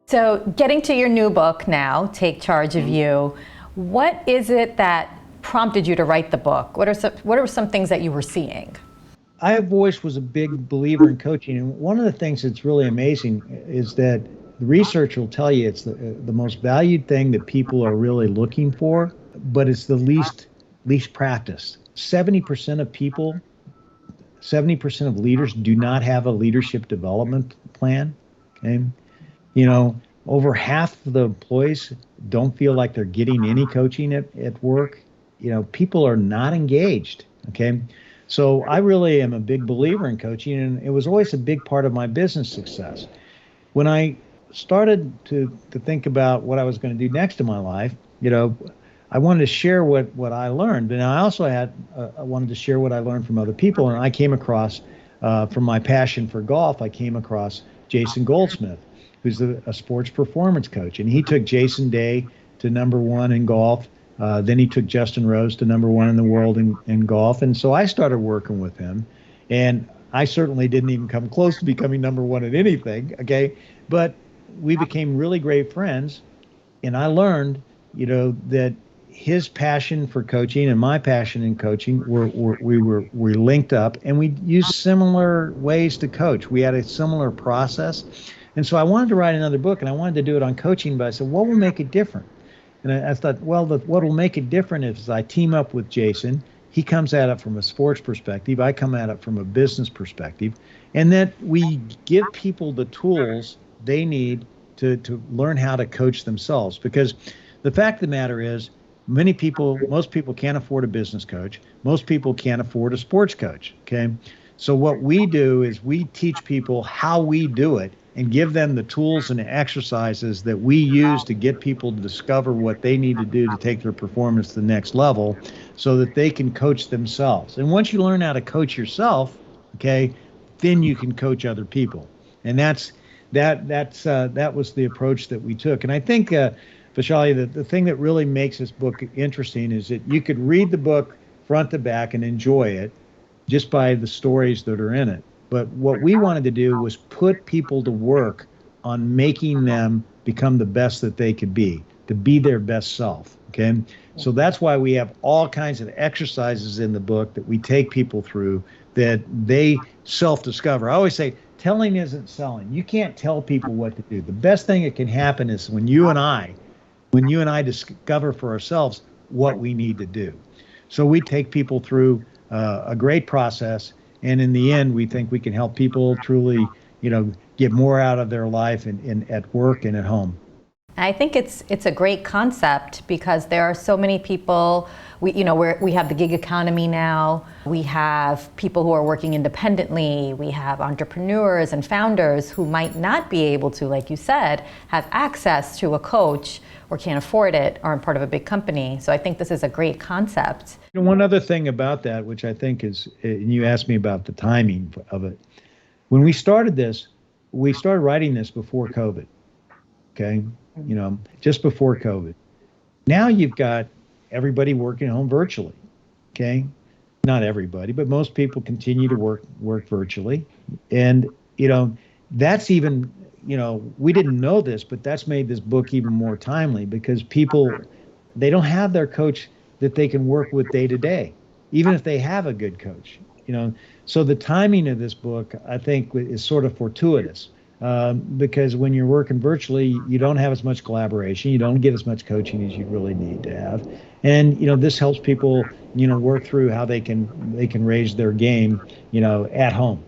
So getting to your new book now, Take Charge of You, what is it that prompted you to write the book? What are some things that you were seeing? I always was a big believer in coaching, and one of the things that's really amazing is that the research will tell you it's the most valued thing that people are really looking for, but it's the least practiced. 70% of people, 70% of leaders do not have a leadership development plan. Okay, over half of the employees don't feel like they're getting any coaching at work. People are not engaged. Okay. So I really am a big believer in coaching, and it was always a big part of my business success. When I started to think about what I was going to do next in my life, I wanted to share what I learned, and I also I wanted to share what I learned from other people. And I came across, from my passion for golf, I came across Jason Goldsmith, who's a sports performance coach, and he took Jason Day to #1 in golf. Then he took Justin Rose to #1 in the world in golf. And so I started working with him. And I certainly didn't even come close to becoming #1 in anything, okay? But we became really great friends. And I learned, that his passion for coaching and my passion in coaching we linked up, and we used similar ways to coach. We had a similar process. And so I wanted to write another book, and I wanted to do it on coaching, but I said, what will make it different? And I thought, well, what will make it different is I team up with Jason. He comes at it from a sports perspective. I come at it from a business perspective. And that we give people the tools they need to learn how to coach themselves. Because the fact of the matter is, most people can't afford a business coach. Most people can't afford a sports coach, okay? So what we do is we teach people how we do it and give them the tools and the exercises that we use to get people to discover what they need to do to take their performance to the next level so that they can coach themselves. And once you learn how to coach yourself, okay, then you can coach other people. And that was the approach that we took. And I think, Vaishali, the thing that really makes this book interesting is that you could read the book front to back and enjoy it just by the stories that are in it. But what we wanted to do was put people to work on making them become the best that they could be, to be their best self, okay? So that's why we have all kinds of exercises in the book that we take people through that they self-discover. I always say, telling isn't selling. You can't tell people what to do. The best thing that can happen is when you and I discover for ourselves what we need to do. So we take people through a great process. And in the end, we think we can help people truly, get more out of their life at work and at home. I think it's a great concept because there are so many people. We have the gig economy now. We have people who are working independently. We have entrepreneurs and founders who might not be able to, like you said, have access to a coach or can't afford it or are part of a big company. So I think this is a great concept. One other thing about that, which I think is, and you asked me about the timing of it. When we started writing this before COVID, okay? Just before COVID. Now you've got everybody working at home virtually, okay? Not everybody, but most people continue to work virtually. And, that's even, we didn't know this, but that's made this book even more timely because people, they don't have their coach that they can work with day to day, even if they have a good coach, So the timing of this book, I think, is sort of fortuitous. Because when you're working virtually, you don't have as much collaboration. You don't get as much coaching as you really need to have. And, this helps people, work through how they can raise their game, at home.